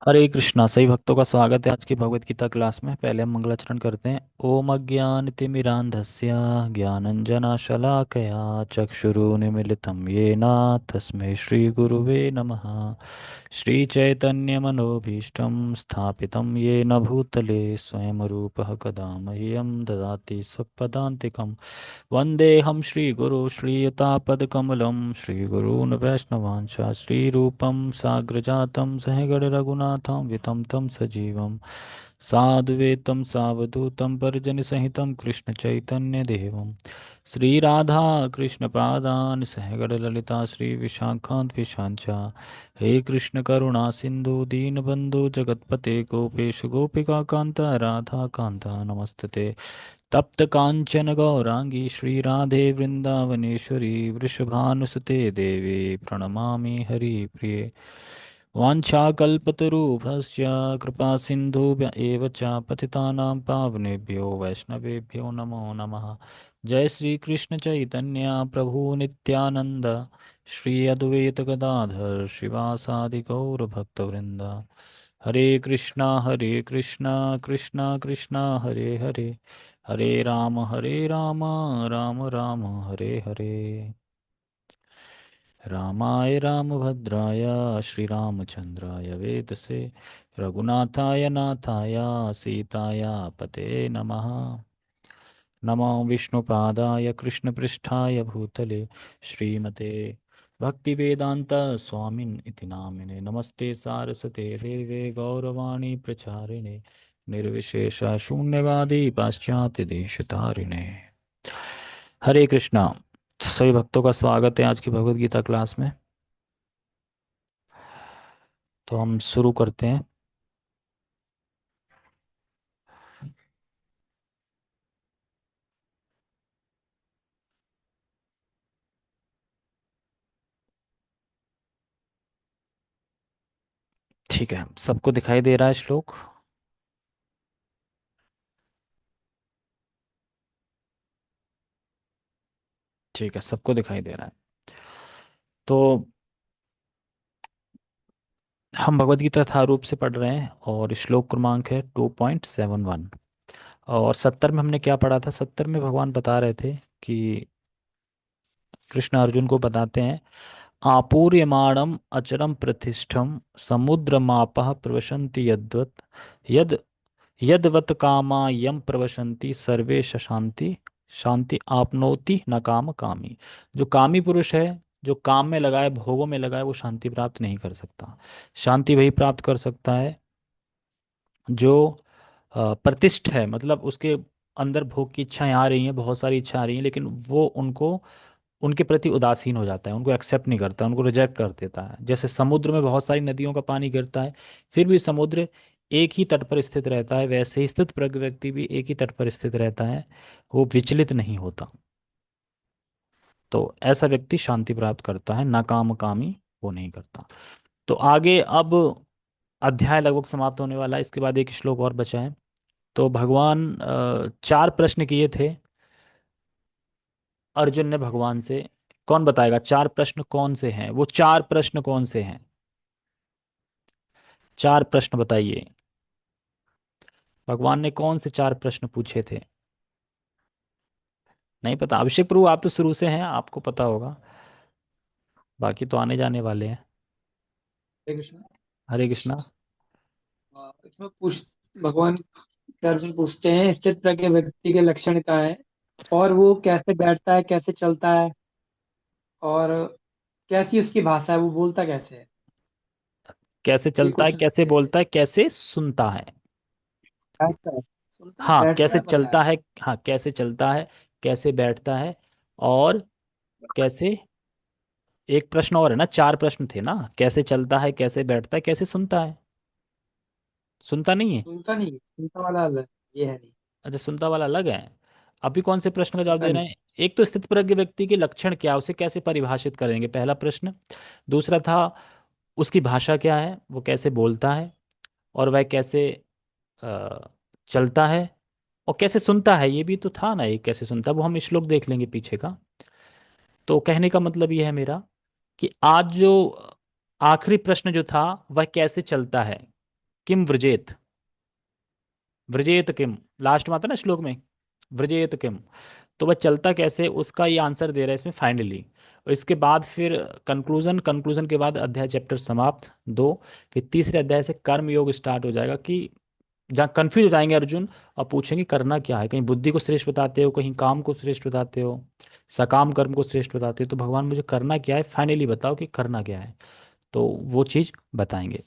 हरे कृष्णा। सही भक्तों का स्वागत है आज की भगवत गीता क्लास में। पहले हम मंगलाचरण करते हैं। ओम अज्ञानतिमिरान्धस्य ज्ञानञ्जनशलाकया चक्षुरुन्मीलितं येन तस्मै श्रीगुरुवे नमः। श्रीचैतन्यमनोभीष्टं स्थापितं येन भूतले स्वयं रूपः कदा मह्यं ददाति स्वपदान्तिकं। वन्देऽहं श्रीगुरु श्रीयुतापदकमलं श्रीगुरून् वैष्णवांश्च श्रीरूपं साग्रजातं सहगणरघुनाथं वितं तं सजीवं साद्वैतं सावधूतं परिजनसहितं कृष्णचैतन्यदेवं श्रीराधा कृष्णपादान् सहगणललिता श्रीविशाखान्विशाञ्च। हे कृष्ण करुणा सिन्धु दीनबन्धु जगत्पते गोपेश गोपिकान्त राधाकान्त नमस्तते। तप्त कांचन गौरांगी श्रीराधे वृंदावनेश्वरी वृषभानुसुते देवी प्रणमामि हरिप्रिये। वाञ्छाकल्पतरुभ्यश्च कृपा सिन्धुभ्य एव च पतितानां पावनेभ्यो वैष्णवेभ्यो नमो नमः। जय श्री कृष्ण चैतन्य प्रभु नित्यानंद श्री अद्वैत गदाधर शिवासादि गौर भक्तवृंद। हरे कृष्णा कृष्णा कृष्णा हरे हरे, हरे राम राम राम हरे हरे। रामाय रामभद्राय श्रीरामचंद्राय वेदसे रघुनाथाय नाथाय सीताय पते नमः। नमो विष्णुपादाय कृष्णपृष्ठाय भूतले श्रीमते भक्तिवेदांत स्वामिन् इति नामिने। नमस्ते सारस्वते देवे गौरवाणी प्रचारिणे निर्विशेष शून्यवादी पाश्चात्य देशतारिणे। हरे कृष्णा। सभी भक्तों का स्वागत है आज की भगवत गीता क्लास में। तो हम शुरू करते हैं। ठीक है, सबको दिखाई दे रहा है श्लोक? ठीक है, सबको दिखाई दे रहा है। तो हम भगवत गीता यथारूप से पढ़ रहे हैं और श्लोक क्रमांक है 2.71। और 70 में हमने क्या पढ़ा था? 70 में भगवान बता रहे थे कि कृष्ण अर्जुन को बताते हैं, आपूर्यमाणम अचरम प्रतिष्ठम समुद्रमापः प्रवशन्ति यद्वत् यद यदवत कामा यम प्रवशन्ति सर्वे शांति शांति आपनोति न काम कामी। जो कामी पुरुष है, जो काम में लगाए, भोगों में लगाए, वो शांति प्राप्त नहीं कर सकता। शांति वही प्राप्त कर सकता है जो प्रतिष्ठ है, मतलब उसके अंदर भोग की इच्छाएं आ रही हैं, बहुत सारी इच्छा आ रही हैं, लेकिन वो उनको उनके प्रति उदासीन हो जाता है, उनको एक्सेप्ट नहीं करता, उनको रिजेक्ट कर देता है। जैसे समुद्र में बहुत सारी नदियों का पानी गिरता है, फिर भी समुद्र एक ही तट पर स्थित रहता है, वैसे ही स्थित प्रज्ञ व्यक्ति भी एक ही तट पर स्थित रहता है, वो विचलित नहीं होता। तो ऐसा व्यक्ति शांति प्राप्त करता है, नाकाम कामी वो नहीं करता। तो आगे अब अध्याय लगभग समाप्त होने वाला है, इसके बाद एक श्लोक और बचा है। तो भगवान चार प्रश्न किए थे अर्जुन ने भगवान से। कौन बताएगा चार प्रश्न कौन से हैं? वो चार प्रश्न कौन से हैं? चार प्रश्न बताइए। भगवान ने कौन से चार प्रश्न पूछे थे? नहीं पता? अभिषेक प्रभु, आप तो शुरू से हैं, आपको पता होगा, बाकी तो आने जाने वाले हैं। हरे कृष्ण। हरे कृष्णा। इसमें पूछ भगवान से अर्जुन पूछते हैं स्थित प्रज्ञ व्यक्ति के लक्षण क्या है, और वो कैसे बैठता है, कैसे चलता है, और कैसी उसकी भाषा है, वो बोलता कैसे है। कैसे ये चलता है, क्वेश्चन कैसे पूछे थे। बोलता है, कैसे सुनता है? बैठता है, सुनता है, हाँ, बैठता कैसे है पता है। चलता है। हाँ, कैसे चलता है, कैसे बैठता है, और कैसे, एक प्रश्न और है ना, चार प्रश्न थे ना। कैसे चलता है, कैसे बैठता है, कैसे सुनता है? सुनता नहीं है? सुनता नहीं, सुनता वाला अलग, ये है नहीं। अच्छा, सुनता वाला अलग है। अभी कौन से प्रश्न का जवाब सुनता दे नहीं। रहे हैं? एक तो स्थित प्रज्ञ व्यक्ति के लक्षण क्या है, उसे कैसे परिभाषित करेंगे, पहला प्रश्न। दूसरा था उसकी भाषा क्या है, वो कैसे बोलता है, और वह कैसे अ, चलता है, और कैसे सुनता है। ये भी तो था ना, एक कैसे सुनता है, वो हम श्लोक देख लेंगे पीछे का। तो कहने का मतलब ये है मेरा कि आज जो आखिरी प्रश्न जो था, वह कैसे चलता है, किम व्रजेत, व्रजेत किम, लास्ट में आता है ना श्लोक में, व्रजेत किम। तो वह चलता कैसे, उसका ये आंसर दे रहा है इसमें फाइनली। और इसके बाद फिर कंक्लूजन, कंक्लूजन के बाद अध्याय चैप्टर समाप्त दो। फिर तीसरे अध्याय से कर्म योग स्टार्ट हो जाएगा, कि जहाँ कंफ्यूज हो जाएंगे अर्जुन और पूछेंगे करना क्या है, कहीं बुद्धि को श्रेष्ठ बताते हो, कहीं काम को श्रेष्ठ बताते हो, सकाम कर्म को श्रेष्ठ बताते हो, तो भगवान मुझे करना क्या है फाइनली बताओ कि करना क्या है। तो वो चीज़ बताएंगे।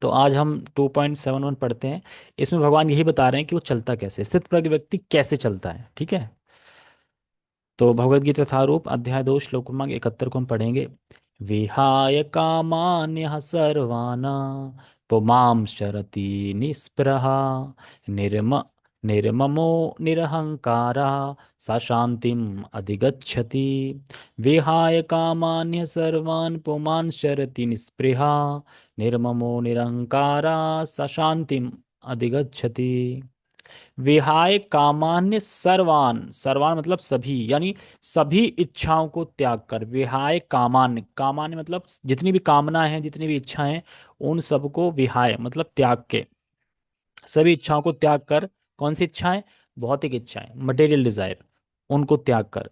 तो आज हम 2.71 पढ़ते हैं। इसमें भगवान यही बता रहे हैं कि वो चलता कैसे, स्थित प्रज्ञ व्यक्ति कैसे चलता है, ठीक है। तो भगवद गीता यथारूप अध्याय 2 श्लोक क्रमांक 71 को हम पढ़ेंगे। विहाय कामान्यः सर्वान् पुमां शरति निस्पृहा निर्म निर्ममो निरहंकारः स शान्तिम् अधिगच्छति। विहाय कामान्यः सर्वान् पुमान् शरति निस्पृहा निर्ममो निरहंकारः स शान्तिम् अधिगच्छति। विहाय कामान्य सर्वान, सर्वान मतलब सभी, यानी सभी इच्छाओं को त्याग कर। विहाय कामान्य, कामान्य मतलब जितनी भी कामना है, जितनी भी इच्छाएं हैं, उन सबको विहाय मतलब त्याग के, सभी इच्छाओं को त्याग कर। कौन सी इच्छाएं, भौतिक इच्छाएं, मटेरियल डिजायर, उनको त्याग कर।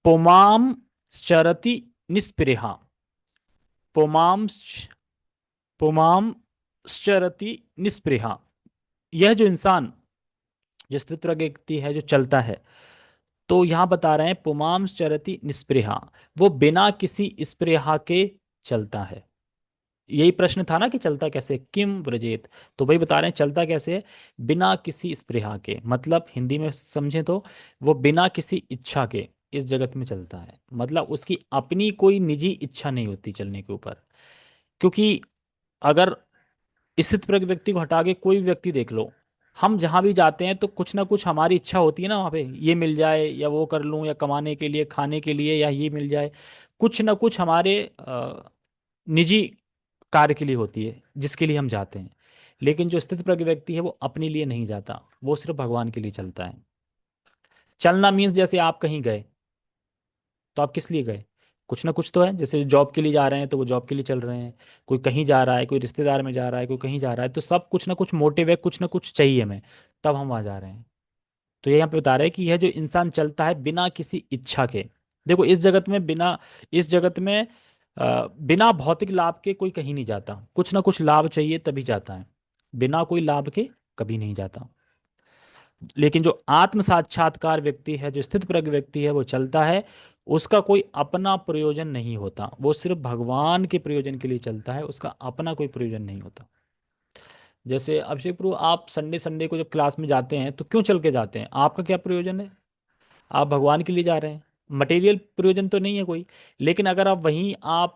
पुमाम चरति निस्पृहा, पुमाम पुमाम चरति निस्पृहा, यह जो इंसान, जो स्थित व्यक्ति है, जो चलता है, तो यहां बता रहे हैं पुमांस चरति निस्पृहा, वो बिना किसी स्पृहा के चलता है। यही प्रश्न था ना कि चलता कैसे, किम व्रजेत। तो वही बता रहे हैं चलता कैसे है, बिना किसी स्पृहा के, मतलब हिंदी में समझे तो वो बिना किसी इच्छा के इस जगत में चलता है। मतलब उसकी अपनी कोई निजी इच्छा नहीं होती चलने के ऊपर। क्योंकि अगर स्थित प्रज्ञ व्यक्ति को हटा के कोई भी व्यक्ति देख लो, हम जहां भी जाते हैं तो कुछ ना कुछ हमारी इच्छा होती है ना, वहां पे ये मिल जाए या वो कर लूं, या कमाने के लिए, खाने के लिए, या ये मिल जाए, कुछ ना कुछ हमारे निजी कार्य के लिए होती है जिसके लिए हम जाते हैं। लेकिन जो स्थित प्रज्ञ व्यक्ति है वो अपने लिए नहीं जाता, वो सिर्फ भगवान के लिए चलता है। चलना मीन्स जैसे आप कहीं गए, तो आप किस लिए गए, कुछ ना कुछ तो है। जैसे जॉब के लिए जा रहे हैं तो वो जॉब के लिए चल रहे हैं, कोई कहीं जा रहा है, कोई रिश्तेदार में जा रहा है, कोई कहीं जा रहा है, तो सब कुछ ना कुछ मोटिव है, कुछ ना कुछ चाहिए हमें, तब हम वहां जा रहे हैं। तो ये यहाँ पे बता रहे हैं कि यह जो इंसान चलता है बिना किसी इच्छा के। देखो इस जगत में बिना, इस जगत में बिना भौतिक लाभ के कोई कहीं नहीं जाता, कुछ ना कुछ लाभ चाहिए तभी जाता है, बिना कोई लाभ के कभी नहीं जाता। लेकिन जो आत्म साक्षात्कार व्यक्ति है, जो स्थित प्रज्ञ व्यक्ति है, वो चलता है, उसका कोई अपना प्रयोजन नहीं होता, वो सिर्फ भगवान के प्रयोजन के लिए चलता है, उसका अपना कोई प्रयोजन नहीं होता। जैसे अभिषेक प्रभु, आप संडे संडे को जब क्लास में जाते हैं तो क्यों चल के जाते हैं, आपका क्या प्रयोजन है, आप भगवान के लिए जा रहे हैं, मटेरियल प्रयोजन तो नहीं है कोई। लेकिन अगर आप वहीं आप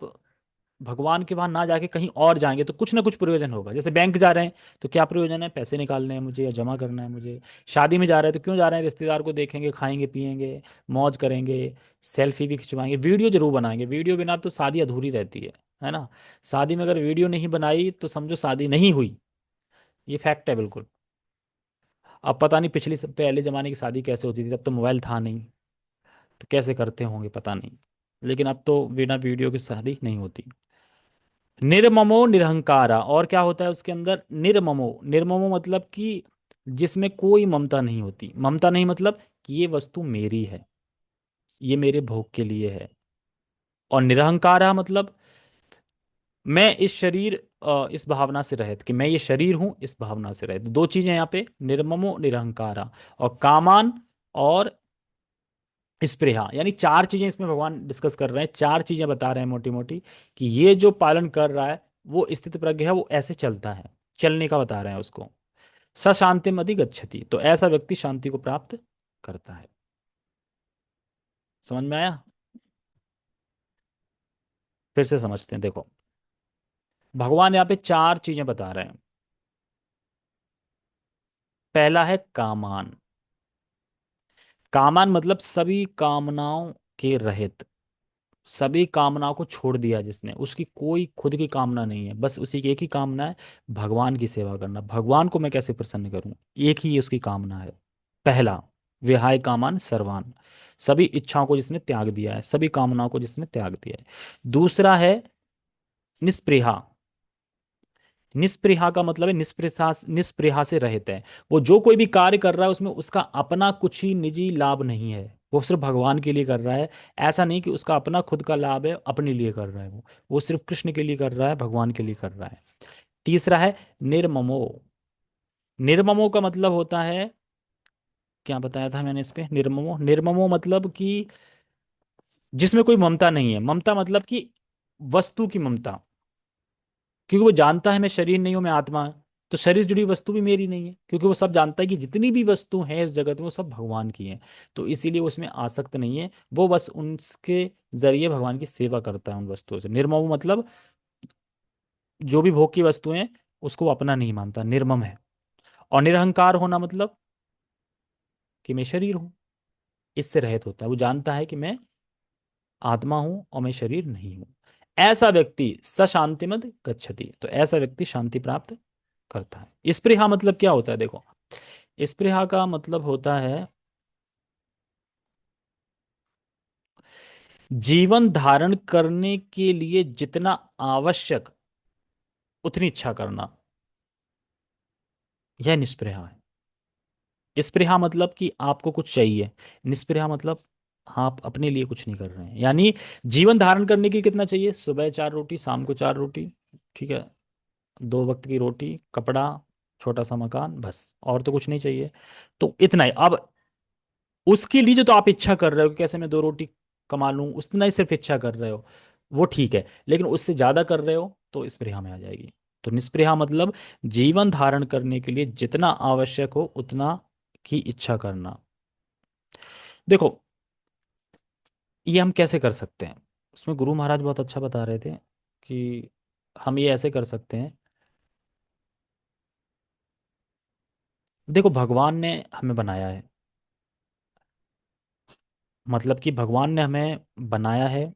भगवान के वहां ना जाके कहीं और जाएंगे तो कुछ ना कुछ प्रयोजन होगा। जैसे बैंक जा रहे हैं तो क्या प्रयोजन है, पैसे निकालने हैं मुझे या जमा करना है मुझे। शादी में जा रहे हैं तो क्यों जा रहे हैं, रिश्तेदार को देखेंगे, खाएंगे पिएंगे, मौज करेंगे, सेल्फी भी खिंचवाएंगे, वीडियो जरूर बनाएंगे, वीडियो बिना तो शादी अधूरी रहती है ना। शादी में अगर वीडियो नहीं बनाई तो समझो शादी नहीं हुई, ये फैक्ट है बिल्कुल। अब पता नहीं पिछली पहले जमाने की शादी कैसे होती थी, तब तो मोबाइल था नहीं, तो कैसे करते होंगे पता नहीं। लेकिन अब तो बिना वीडियो की शादी नहीं होती। निर्ममो निरहंकारा, और क्या होता है उसके अंदर, निर्ममो, निर्ममो मतलब कि जिसमें कोई ममता नहीं होती, ममता नहीं मतलब कि ये वस्तु मेरी है, ये मेरे भोग के लिए है। और निरहंकारा मतलब मैं इस शरीर, इस भावना से रहित, कि मैं ये शरीर हूं, इस भावना से रहित। दो चीजें यहाँ पे, निर्ममो निरहंकारा, और कामान और स्पृहा, यानी चार चीजें इसमें भगवान डिस्कस कर रहे हैं, चार चीजें बता रहे हैं मोटी मोटी, कि ये जो पालन कर रहा है वो स्थित प्रज्ञ है, वो ऐसे चलता है, चलने का बता रहे हैं उसको। स शांतिम अधिगच्छति, तो ऐसा व्यक्ति शांति को प्राप्त करता है। समझ में आया, फिर से समझते हैं। देखो भगवान यहाँ पे चार चीजें बता रहे हैं। पहला है कामान, कामान मतलब सभी कामनाओं के रहित, सभी कामनाओं को छोड़ दिया जिसने, उसकी कोई खुद की कामना नहीं है, बस उसी की एक ही कामना है, भगवान की सेवा करना, भगवान को मैं कैसे प्रसन्न करूं, एक ही उसकी कामना है। पहला, विहाय कामान सर्वान, सभी इच्छाओं को जिसने त्याग दिया है, सभी कामनाओं को जिसने त्याग दिया है। दूसरा है निस्पृहा, निस्पृहा का मतलब है निस्पृहा से रहित है। वो जो कोई भी कार्य कर रहा है उसमें उसका अपना कुछ ही निजी लाभ नहीं है, वो सिर्फ भगवान के लिए कर रहा है। ऐसा नहीं कि उसका अपना खुद का लाभ है, अपने लिए कर रहा है वो सिर्फ कृष्ण के लिए कर रहा है, भगवान के लिए कर रहा है। तीसरा है निर्ममो। निर्ममो का मतलब होता है, क्या बताया था मैंने इस पे, निर्ममो, निर्ममो मतलब कि जिसमें कोई ममता नहीं है। ममता मतलब कि वस्तु की ममता, क्योंकि वो जानता है मैं शरीर नहीं हूं, मैं आत्मा हूं। तो शरीर से जुड़ी वस्तु भी मेरी नहीं है, क्योंकि वो सब जानता है कि जितनी भी वस्तु है इस जगत में वो सब भगवान की है। तो इसीलिए वो उसमें आसक्त नहीं है, वो बस उनके जरिए भगवान की सेवा करता है उन वस्तुओं से। निर्मम मतलब जो भी भोग की वस्तुएं हैं, उसको वो अपना नहीं मानता, निर्मम है। और निरहंकार होना मतलब कि मैं शरीर हूं, इससे रहित होता है। वो जानता है कि मैं आत्मा हूं और मैं शरीर नहीं हूं। ऐसा व्यक्ति स शांतिमत गच्छति, तो ऐसा व्यक्ति शांति प्राप्त करता है। स्पृहा मतलब क्या होता है, देखो, स्पृहा का मतलब होता है जीवन धारण करने के लिए जितना आवश्यक उतनी इच्छा करना, यह निस्पृहा है। स्पृहा मतलब कि आपको कुछ चाहिए, निस्पृहा मतलब आप अपने लिए कुछ नहीं कर रहे हैं। यानी जीवन धारण करने के लिए कितना चाहिए, सुबह 4 रोटी, शाम को 4 रोटी, ठीक है, 2 वक्त की रोटी, कपड़ा, छोटा सा मकान, बस, और तो कुछ नहीं चाहिए। तो इतना ही। अब उसके लिए जो तो आप इच्छा कर रहे हो कि कैसे मैं 2 रोटी कमा लूं, उतना ही सिर्फ इच्छा कर रहे हो, वो ठीक है। लेकिन उससे ज्यादा कर रहे हो तो स्पृहा में आ जाएगी। तो निस्पृहा मतलब जीवन धारण करने के लिए जितना आवश्यक हो उतना की इच्छा करना। देखो, ये हम कैसे कर सकते हैं, उसमें गुरु महाराज बहुत अच्छा बता रहे थे कि हम ये ऐसे कर सकते हैं। देखो, भगवान ने हमें बनाया है, मतलब कि भगवान ने हमें बनाया है,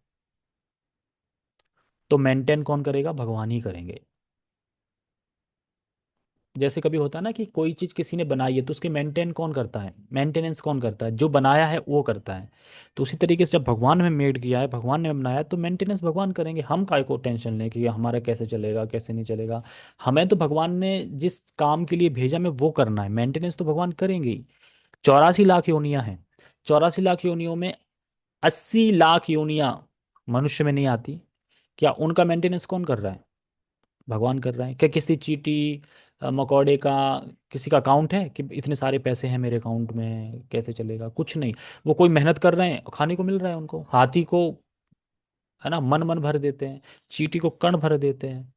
तो मेंटेन कौन करेगा, भगवान ही करेंगे। जैसे कभी होता है ना कि कोई चीज किसी ने बनाई है तो उसके मेंटेन कौन करता है, मेंटेनेंस कौन करता है, जो बनाया है वो करता है। तो उसी तरीके से जब भगवान ने हमें मेड किया है, भगवान ने हमें बनाया है, तो मेंटेनेंस भगवान करेंगे। हम काय को टेंशन लें कि हमारा कैसे चलेगा कैसे नहीं चलेगा। हमें तो भगवान ने जिस काम के लिए भेजा हमें वो करना है, मेंटेनेंस तो भगवान करेंगे ही। 84 लाख योनियां हैं, 84 लाख योनियों में 80 लाख योनियां मनुष्य में नहीं आती। क्या उनका मेंटेनेंस कौन कर रहा है, भगवान कर रहा है। क्या किसी चींटी मकोड़े का किसी का अकाउंट है कि इतने सारे पैसे हैं मेरे अकाउंट में, कैसे चलेगा, कुछ नहीं। वो कोई मेहनत कर रहे हैं, खाने को मिल रहा है उनको। हाथी को, है ना, मन मन भर देते हैं, चींटी को कण भर देते हैं।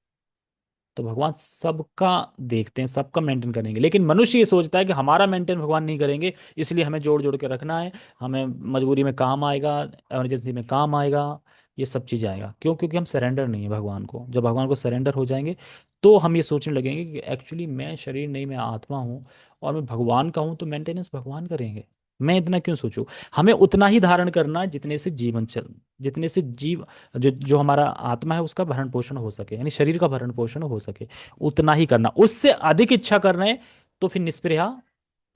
तो भगवान सबका देखते हैं, सबका मेंटेन करेंगे। लेकिन मनुष्य ये सोचता है कि हमारा मेंटेन भगवान नहीं करेंगे, इसलिए हमें जोड़ जोड़ के रखना है, हमें मजबूरी में काम आएगा, इमरजेंसी में काम आएगा, ये सब चीज़ आएगा। क्यों, क्योंकि हम सरेंडर नहीं है भगवान को। जब भगवान को सरेंडर हो जाएंगे तो हम ये सोचने लगेंगे कि एक्चुअली मैं शरीर नहीं, मैं आत्मा हूँ और मैं भगवान का हूँ, तो मेंटेनेंस भगवान करेंगे, मैं इतना क्यों सोचूं। हमें उतना ही धारण करना है जितने से जीवन चल, जितने से जीव, जो जो हमारा आत्मा है उसका भरण पोषण हो सके, यानी शरीर का भरण पोषण हो सके, उतना ही करना। उससे अधिक इच्छा कर रहे हैं तो फिर निस्पृहा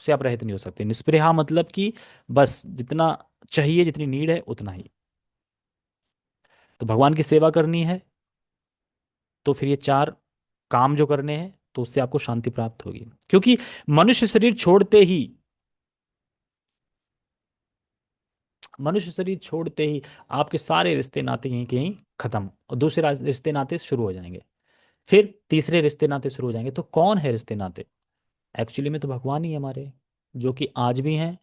से आप रहित नहीं हो सकते। निस्पृहा मतलब कि बस जितना चाहिए, जितनी नीड है उतना ही। तो भगवान की सेवा करनी है, तो फिर ये 4 काम जो करने हैं, तो उससे आपको शांति प्राप्त होगी। क्योंकि मनुष्य शरीर छोड़ते ही, मनुष्य शरीर छोड़ते ही आपके सारे रिश्ते नाते यहीं के यहीं खत्म, और दूसरे रिश्ते नाते शुरू हो जाएंगे। फिर तीसरे रिश्ते नाते शुरू हो जाएंगे। तो कौन है रिश्ते नाते, एक्चुअली में तो भगवान ही है हमारे, जो कि आज भी हैं,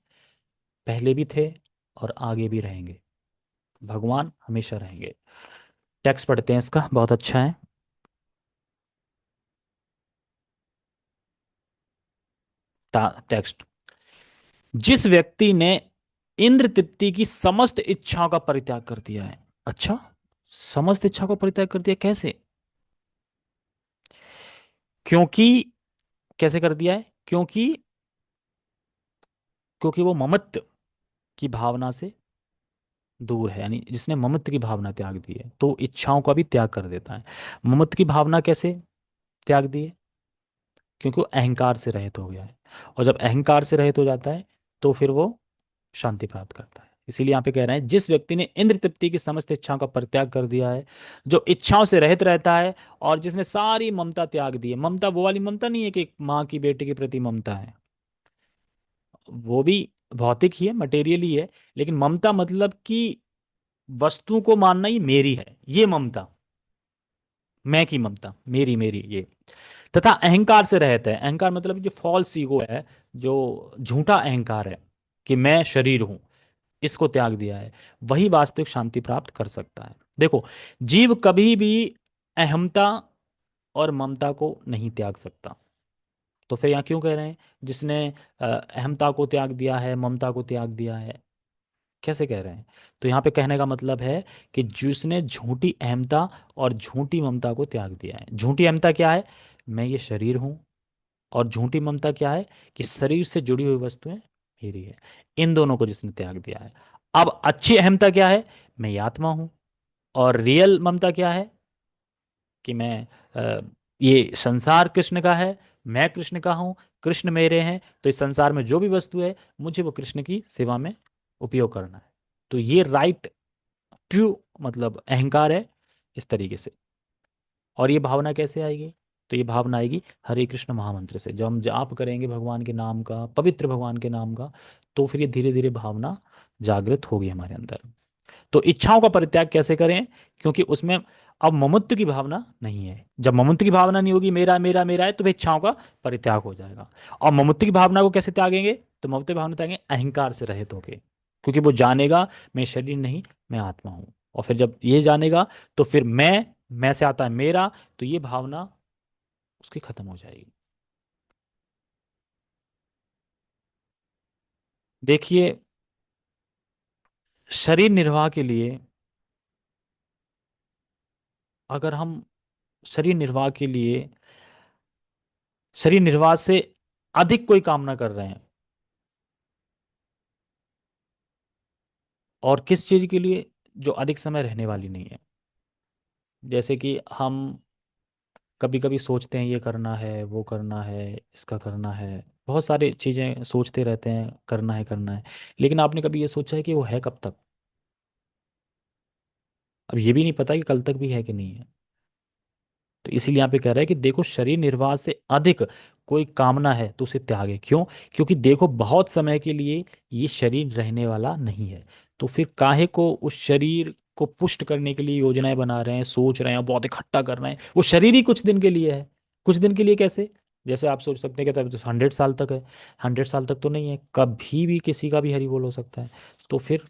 पहले भी थे और आगे भी रहेंगे। भगवान हमेशा रहेंगे। टेक्स्ट पढ़ते हैं इसका, बहुत अच्छा है। टेक्स्ट, जिस व्यक्ति ने इंद्र तृप्ति की समस्त इच्छाओं का परित्याग कर दिया है। अच्छा, समस्त इच्छा को परित्याग कर दिया कैसे, क्योंकि, कैसे कर दिया है, क्योंकि वो ममत्व की भावना से दूर है। यानी जिसने ममत्व की भावना त्याग दी है तो इच्छाओं का भी त्याग कर देता है। ममत्व की भावना कैसे त्याग दी है, क्योंकि वो अहंकार से रहित हो गया है। और जब अहंकार से रहित हो जाता है तो फिर वो शांति प्राप्त करता है। इसीलिए यहाँ पे कह रहे हैं जिस व्यक्ति ने इंद्र तृप्ति की समस्त इच्छाओं का परित्याग कर दिया है, जो इच्छाओं से रहित रहता है, और जिसने सारी ममता त्याग दी है। ममता वो वाली ममता नहीं है कि एक माँ की बेटे के प्रति ममता है, वो भी भौतिक ही है, मटेरियल ही है। लेकिन ममता मतलब कि वस्तु को मानना ही मेरी है, ये ममता, मैं की ममता, मेरी मेरी ये। तथा अहंकार से रहता है। अहंकार मतलब जो फॉल्स ईगो है, जो झूठा अहंकार है कि मैं शरीर हूं, इसको त्याग दिया है, वही वास्तविक शांति प्राप्त कर सकता है। देखो, जीव कभी भी अहमता और ममता को नहीं त्याग सकता। तो फिर यहाँ क्यों कह रहे हैं जिसने अहमता को त्याग दिया है, ममता को त्याग दिया है, कैसे कह रहे हैं? तो यहाँ पे कहने का मतलब है कि जिसने झूठी अहमता और झूठी ममता को त्याग दिया है। झूठी अहमता क्या है? मैं ये शरीर हूं। और झूठी ममता क्या है? कि शरीर से जुड़ी हुई वस्तुएं मेरी है। इन दोनों को जिसने त्याग दिया है। अब अच्छी अहमता क्या है? मैं ये आत्मा हूं। और रियल ममता क्या है? कि मैं ये संसार कृष्ण का है, मैं कृष्ण का हूं, कृष्ण मेरे हैं, तो इस संसार में जो भी वस्तु है मुझे वो कृष्ण की सेवा में उपयोग करना है। तो ये राइट ट्रू मतलब अहंकार है इस तरीके से। और ये भावना कैसे आएगी? तो ये भावना आएगी हरे कृष्ण महामंत्र से। जब हम जाप करेंगे भगवान के नाम का, पवित्र भगवान के नाम का, तो फिर ये धीरे धीरे भावना जागृत होगी हमारे अंदर। तो इच्छाओं का परित्याग कैसे करें? क्योंकि उसमें अब ममत्व की भावना नहीं है। जब ममत्व की भावना नहीं होगी, मेरा मेरा मेरा है, तो वह इच्छाओं का परित्याग हो जाएगा। और ममत्व की भावना को कैसे त्यागेंगे? तो ममत्व की भावना त्यागेंगे अहंकार से रहित होके, क्योंकि वो जानेगा मैं शरीर नहीं, मैं आत्मा हूं। और फिर जब ये जानेगा, तो फिर मैं से आता है मेरा, तो ये भावना उसकी खत्म हो जाएगी। देखिए, शरीर निर्वाह के लिए, अगर हम शरीर निर्वाह के लिए शरीर निर्वाह से अधिक कोई कामना कर रहे हैं, और किस चीज के लिए? जो अधिक समय रहने वाली नहीं है। जैसे कि हम कभी कभी सोचते हैं ये करना है, वो करना है, इसका करना है, बहुत सारी चीजें सोचते रहते हैं, करना है। लेकिन आपने कभी ये सोचा है कि वो है कब तक? अब ये भी नहीं पता कि कल तक भी है कि नहीं है। तो इसीलिए यहाँ पे कह रहा है कि देखो, शरीर निर्वाह से अधिक कोई कामना है तो उसे त्यागे। क्यों? क्योंकि देखो, बहुत समय के लिए ये शरीर रहने वाला नहीं है। तो फिर काहे को उस शरीर को पुष्ट करने के लिए योजनाएं बना रहे हैं, सोच रहे हैं, बहुत इकट्ठा कर रहे हैं? वो शरीर ही कुछ दिन के लिए है। कुछ दिन के लिए कैसे? जैसे आप सोच सकते हैं कि तो 100 साल तक है। 100 साल तक तो नहीं है, कभी भी किसी का भी हरि बोल हो सकता है। तो फिर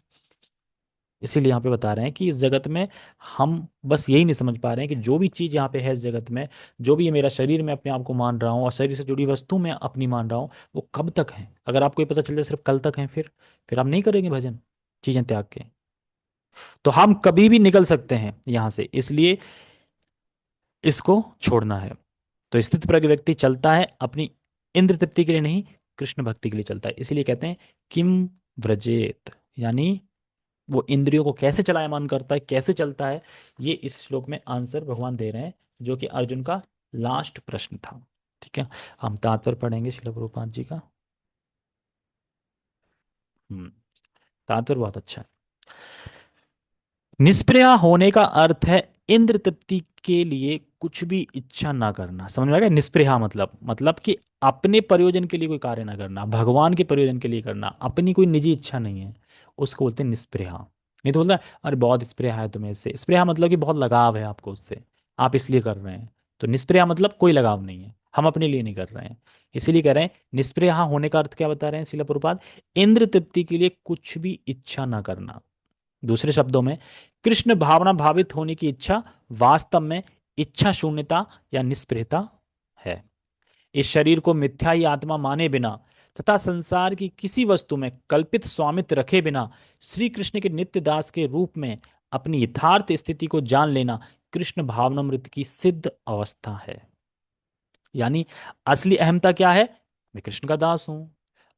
इसीलिए यहाँ पे बता रहे हैं कि इस जगत में हम बस यही नहीं समझ पा रहे हैं कि जो भी चीज़ यहाँ पे है इस जगत में, जो भी ये मेरा शरीर मैं अपने आप को मान रहा हूँ और शरीर से जुड़ी वस्तु मैं अपनी मान रहा हूँ, वो कब तक है? अगर आपको ये पता चल जाए सिर्फ कल तक है, फिर आप नहीं करेंगे भजन, चीज़ें त्याग के। तो हम कभी भी निकल सकते हैं यहाँ से, इसलिए इसको छोड़ना है। तो स्थित प्रज्ञ व्यक्ति चलता है अपनी इंद्र तृप्ति के लिए नहीं, कृष्ण भक्ति के लिए चलता है। इसीलिए कहते हैं किम व्रजेत, यानी वो इंद्रियों को कैसे चलायमान करता है, कैसे चलता है, ये इस श्लोक में आंसर भगवान दे रहे हैं, जो कि अर्जुन का लास्ट प्रश्न था। ठीक है, हम तात्पर्य पढ़ेंगे श्रील प्रभुपाद जी का। हम्म तात्पर्य बहुत अच्छा है। निष्प्रया होने का अर्थ है इंद्र तृप्ति के लिए कुछ भी इच्छा ना करना। समझ में आ गया? निष्प्रया मतलब कि अपने प्रयोजन के लिए कोई कार्य ना करना, भगवान के प्रयोजन के लिए करना, अपनी कोई निजी इच्छा नहीं है, उसको बोलते हैं निष्प्रया। नहीं तो बोलता है अरे बहुत स्प्रेहा है तुम्हें इससे। स्प्रेहा मतलब कि बहुत लगाव है आपको उससे, आप इसलिए कर रहे हैं। तो निष्प्रया मतलब कोई लगाव नहीं है, हम अपने लिए नहीं कर रहे हैं। इसीलिए कह रहे हैं निष्प्रया होने का अर्थ क्या बता रहे हैं श्रील प्रभुपाद? इंद्र तृप्ति के लिए कुछ भी इच्छा ना करना। दूसरे शब्दों में, कृष्ण भावना भावित होने की इच्छा वास्तव में इच्छा शून्यता या निष्प्रियता है। इस शरीर को मिथ्या ही आत्मा माने बिना तथा संसार की किसी वस्तु में कल्पित स्वामित्व रखे बिना श्री कृष्ण के नित्य दास के रूप में अपनी यथार्थ स्थिति को जान लेना कृष्ण भावनामृत की सिद्ध अवस्था है। यानी असली अहमता क्या है? मैं कृष्ण का दास हूं।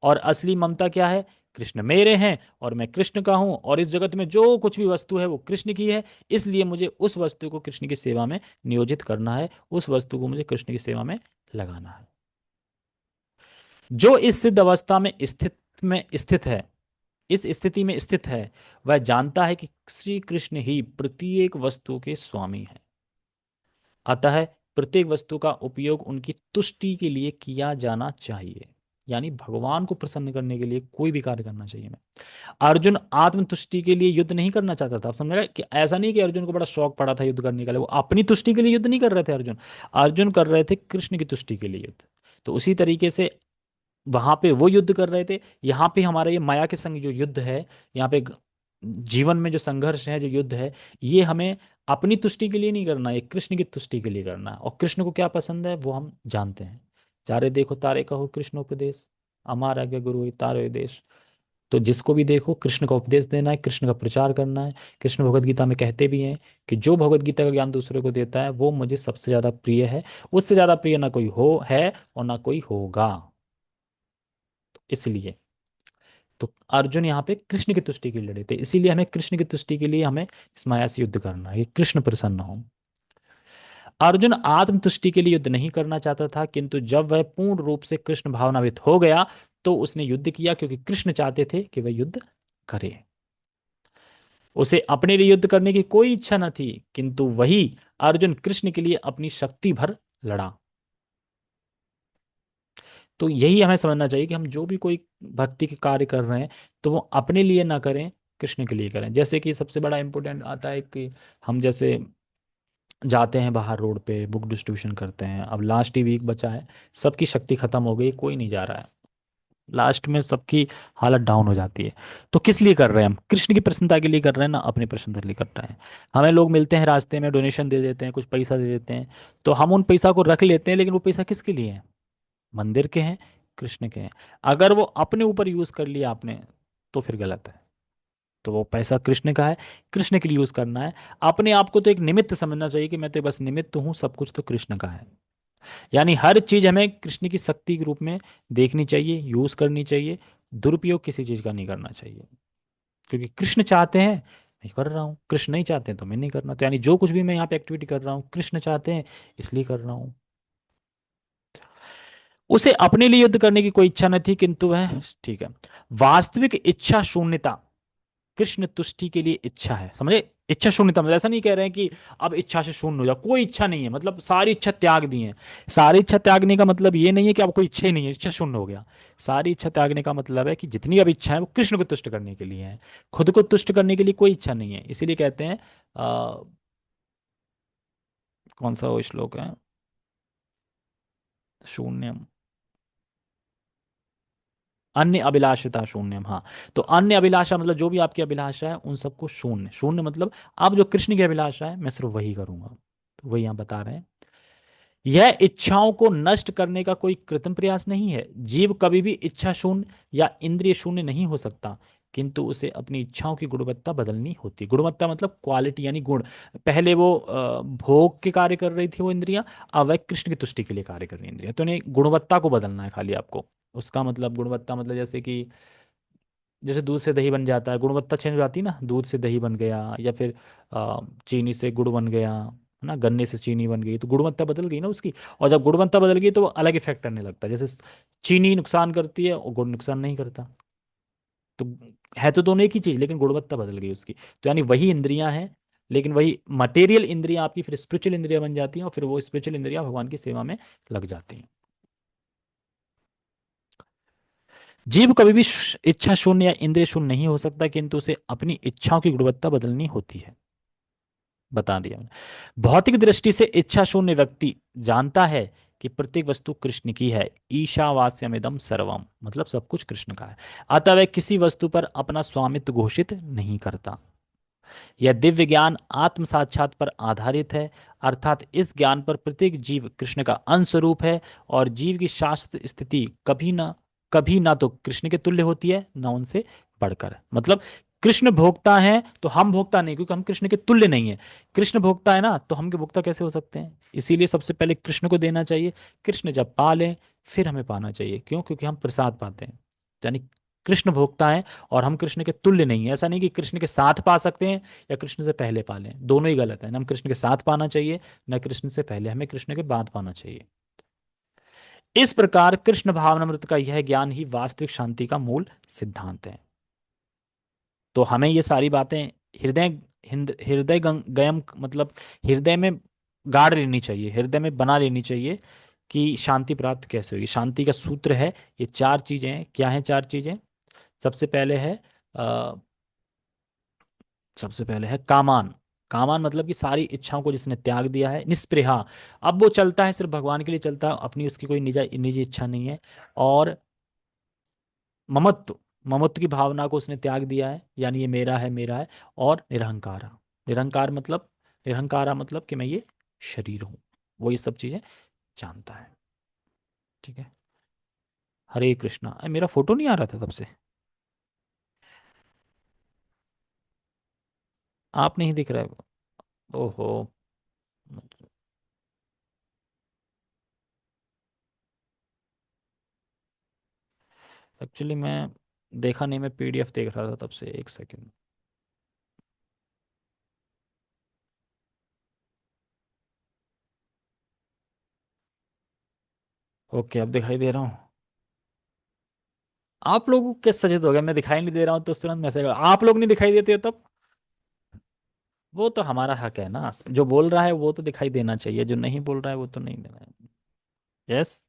और असली ममता क्या है? कृष्ण मेरे हैं और मैं कृष्ण का हूं, और इस जगत में जो कुछ भी वस्तु है वो कृष्ण की है, इसलिए मुझे उस वस्तु को कृष्ण की सेवा में नियोजित करना है, उस वस्तु को मुझे कृष्ण की सेवा में लगाना है। जो इस सिद्ध अवस्था में स्थित है, इस स्थिति में स्थित है, वह जानता है कि श्री कृष्ण ही प्रत्येक वस्तु के स्वामी हैं। अतः प्रत्येक वस्तु का उपयोग उनकी तुष्टि के लिए किया जाना चाहिए। यानी भगवान को प्रसन्न करने के लिए कोई भी कार्य करना चाहिए हमें। अर्जुन आत्मतुष्टि के लिए युद्ध नहीं करना चाहता था। आप समझ रहे कि ऐसा नहीं कि अर्जुन को बड़ा शौक पड़ा था युद्ध करने का, वो अपनी तुष्टि के लिए युद्ध नहीं कर रहे थे अर्जुन। अर्जुन कर रहे थे कृष्ण की तुष्टि के लिए युद्ध। तो उसी तरीके से वहां पे वो युद्ध कर रहे थे, यहाँ पे हमारा ये माया के संग जो युद्ध है, यहाँ पे जीवन में जो संघर्ष है, जो युद्ध है, ये हमें अपनी तुष्टि के लिए नहीं करना है, ये कृष्ण की तुष्टि के लिए करना है। और कृष्ण को क्या पसंद है वो हम जानते हैं। चारे देखो तारे कहो कृष्णोपदेश, अमार आज्ञा गुरु ही तारो देश। तो जिसको भी देखो कृष्ण का उपदेश देना है, कृष्ण का प्रचार करना है। कृष्ण भगवत गीता में कहते भी हैं कि जो भगवत गीता का ज्ञान दूसरे को देता है वो मुझे सबसे ज्यादा प्रिय है, उससे ज्यादा प्रिय ना कोई हो है और ना कोई होगा। इसलिए तो अर्जुन यहाँ पे कृष्ण की तुष्टि के लिए लड़े थे, इसीलिए हमें कृष्ण की तुष्टि के लिए हमें इस माया से युद्ध करना है, कि कृष्ण प्रसन्न हो। अर्जुन आत्म तुष्टि के लिए युद्ध नहीं करना चाहता था, किंतु जब वह पूर्ण रूप से कृष्ण भावनावित हो गया तो उसने युद्ध किया, क्योंकि कृष्ण चाहते थे कि वह युद्ध करे। उसे अपने लिए युद्ध करने की कोई इच्छा न थी, किंतु वही अर्जुन कृष्ण के लिए अपनी शक्ति भर लड़ा। तो यही हमें समझना चाहिए कि हम जो भी कोई भक्ति के कार्य कर रहे हैं तो वो अपने लिए ना करें, कृष्ण के लिए करें। जैसे कि सबसे बड़ा इंपॉर्टेंट आता है कि हम जैसे जाते हैं बाहर रोड पे बुक डिस्ट्रीब्यूशन करते हैं, अब लास्ट ही वीक बचा है, सबकी शक्ति खत्म हो गई, कोई नहीं जा रहा है, लास्ट में सबकी हालत डाउन हो जाती है। तो किस लिए कर रहे हैं हम? कृष्ण की प्रसन्नता के लिए कर रहे हैं ना अपनी प्रसन्नता के लिए कर रहे हैं। हमें लोग मिलते हैं रास्ते में, डोनेशन दे देते हैं, कुछ पैसा दे देते हैं, तो हम उन पैसा को रख लेते हैं, लेकिन वो पैसा किसके लिए है? मंदिर के हैं, कृष्ण के हैं। अगर वो अपने ऊपर यूज कर लिया आपने तो फिर गलत है। तो वो पैसा कृष्ण का है, कृष्ण के लिए यूज करना है। अपने आप को तो एक निमित्त समझना चाहिए कि मैं तो बस निमित्त हूं, सब कुछ तो कृष्ण का है। यानी हर चीज हमें कृष्ण की शक्ति के रूप में देखनी चाहिए, यूज करनी चाहिए। दुरुपयोग किसी चीज का नहीं करना चाहिए, क्योंकि कृष्ण चाहते हैं मैं कर रहा हूँ, कृष्ण नहीं चाहते हैं तो मैं नहीं करना। तो यानी जो कुछ भी मैं यहाँ पे एक्टिविटी कर रहा हूँ कृष्ण चाहते हैं इसलिए कर रहा हूँ। उसे अपने लिए युद्ध करने की कोई इच्छा न थी, किंतु वह ठीक है, वास्तविक इच्छा शून्यता कृष्ण तुष्टि के लिए इच्छा है। समझे? इच्छा शून्यता मतलब ऐसा नहीं कह रहे हैं कि अब इच्छा से शून्य हो जाओ, कोई इच्छा नहीं है, मतलब सारी इच्छा त्याग दी है। सारी इच्छा त्यागने का मतलब ये नहीं है कि अब कोई इच्छा ही नहीं है, इच्छा शून्य हो गया। सारी इच्छा त्यागने का मतलब है कि जितनी अब इच्छा है वो कृष्ण को तुष्ट करने के लिए है, खुद को तुष्ट करने के लिए कोई इच्छा नहीं है। इसीलिए कहते हैं कौन सा वो श्लोक है, शून्यम अन्य अभिलाषिता शून्यम। हाँ, तो अन्य अभिलाषा मतलब जो भी आपकी अभिलाषा है उन सबको शून्य, शून्य मतलब अब जो कृष्ण की अभिलाषा है मैं सिर्फ वही करूंगा। तो वही यहाँ बता रहे हैं, यह इच्छाओं को नष्ट करने का कोई कृत्रिम प्रयास नहीं है। जीव कभी भी इच्छा शून्य या इंद्रिय शून्य नहीं हो सकता, किंतु उसे अपनी इच्छाओं की गुणवत्ता बदलनी होती। गुणवत्ता मतलब क्वालिटी यानी गुण। पहले वो भोग के कार्य कर रही थी वो इंद्रियां, अब वह कृष्ण की तुष्टि के लिए कार्य कर रही इंद्रियां। तो इन्हें गुणवत्ता को बदलना है खाली आपको। उसका मतलब गुणवत्ता मतलब जैसे कि जैसे दूध से दही बन जाता है, गुणवत्ता चेंज हो जाती है ना, दूध से दही बन गया, या फिर चीनी से गुड़ बन गया, है ना, गन्ने से चीनी बन गई, तो गुणवत्ता बदल गई ना उसकी। और जब गुणवत्ता बदल गई तो वो अलग इफेक्ट करने लगता है, जैसे चीनी नुकसान करती है और गुड़ नुकसान नहीं करता। तो है तो दोनों एक ही चीज, लेकिन गुणवत्ता बदल गई उसकी। तो यानी वही इंद्रियां हैं, लेकिन वही मटेरियल इंद्रियां आपकी फिर स्पिरिचुअल इंद्रियां बन जाती हैं, और फिर वो स्पिरिचुअल इंद्रियां भगवान की सेवा में लग जाती हैं। जीव कभी भी इच्छा शून्य या इंद्रिय शून्य नहीं हो सकता, किंतु उसे अपनी इच्छाओं की गुणवत्ता बदलनी होती है। बता दिया मैंने। भौतिक दृष्टि से इच्छा शून्य व्यक्ति जानता है कि प्रत्येक वस्तु कृष्ण की है। ईशावास्यमिदम सर्वम मतलब सब कुछ कृष्ण का है। अतः वह किसी वस्तु पर अपना स्वामित्व घोषित नहीं करता। यह दिव्य ज्ञान आत्म साक्षात पर आधारित है, अर्थात इस ज्ञान पर प्रत्येक जीव कृष्ण का अंश स्वरूप है, और जीव की शाश्वत स्थिति कभी ना तो कृष्ण के तुल्य होती है ना उनसे बढ़कर। मतलब कृष्ण भोक्ता है तो हम भोक्ता नहीं, क्योंकि हम कृष्ण के तुल्य नहीं है। कृष्ण भोक्ता है ना, तो हम के भोक्ता कैसे हो सकते हैं? इसीलिए सबसे पहले कृष्ण को देना चाहिए। कृष्ण जब पा लें फिर हमें पाना चाहिए। क्यों? क्योंकि हम प्रसाद पाते हैं। यानी कृष्ण भोक्ता है और हम कृष्ण के तुल्य नहीं है। ऐसा नहीं कि कृष्ण के साथ पा सकते हैं या कृष्ण से पहले पा लें, दोनों ही गलत है। ना हम कृष्ण के साथ पाना चाहिए न कृष्ण से पहले, हमें कृष्ण के बाद पाना चाहिए। इस प्रकार कृष्ण भावनामृत का यह ज्ञान ही वास्तविक शांति का मूल सिद्धांत है। तो हमें ये सारी बातें हृदय हृदय गयम मतलब हृदय में गाड़ लेनी चाहिए, हृदय में बना लेनी चाहिए कि शांति प्राप्त कैसे होगी। शांति का सूत्र है, ये चार चीजें हैं। क्या हैं चार चीजें? सबसे पहले है सबसे पहले है कामान। कामान मतलब कि सारी इच्छाओं को जिसने त्याग दिया है। निस्पृहा, अब वो चलता है सिर्फ भगवान के लिए चलता है, अपनी उसकी कोई निजी निजी इच्छा नहीं है। और ममत्व, ममत्व की भावना को उसने त्याग दिया है, यानी ये मेरा है मेरा है। और निरहंकारा, निरहंकार मतलब, निरहंकारा मतलब कि मैं ये शरीर हूँ, वो ये सब चीजें जानता है। ठीक है। हरे कृष्णा। मेरा फोटो नहीं आ रहा था तब से, आप नहीं दिख रहा है। ओहो। एक्चुअली मैं देखा नहीं, मैं पीडीएफ देख रहा था तब से, एक सेकंड। ओके, अब दिखाई दे रहा हूँ। आप लोगों को क्या सचेत हो गया, मैं दिखाई नहीं दे रहा हूँ तो तुरंत मैसेज, आप लोग नहीं दिखाई देते हो तब? वो तो हमारा हक है ना, जो बोल रहा है वो तो दिखाई देना चाहिए, जो नहीं बोल रहा है वो तो नहीं देना है। यस।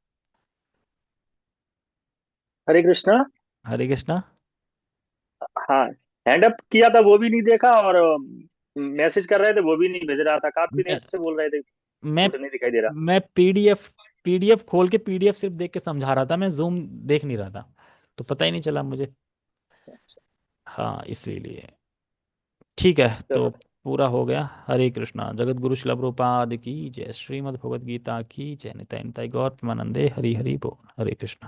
हरे कृष्णा। हरे कृष्णा। हाँ, हैंड अप किया था वो भी नहीं देखा, और मैसेज कर रहे थे वो भी नहीं भेज रहा था, काफी देर मैं से बोल रहे थे, मैं कुछ नहीं दिखाई दे रहा। मैं पीडीएफ, पीडीएफ खोल के पीडीएफ सिर्फ देख के समझा रहा था, मैं जूम देख नहीं रहा था, तो पता ही नहीं चला मुझे। हाँ इसीलिए। ठीक है तो चलो। पूरा हो गया। हरे कृष्णा। जगत गुरु शिला प्रभुपाद की जय। श्रीमद् भगवद गीता की जय। निताय निताय गौर प्रेमानंदे। हरि हरि बोल। हरे कृष्णा।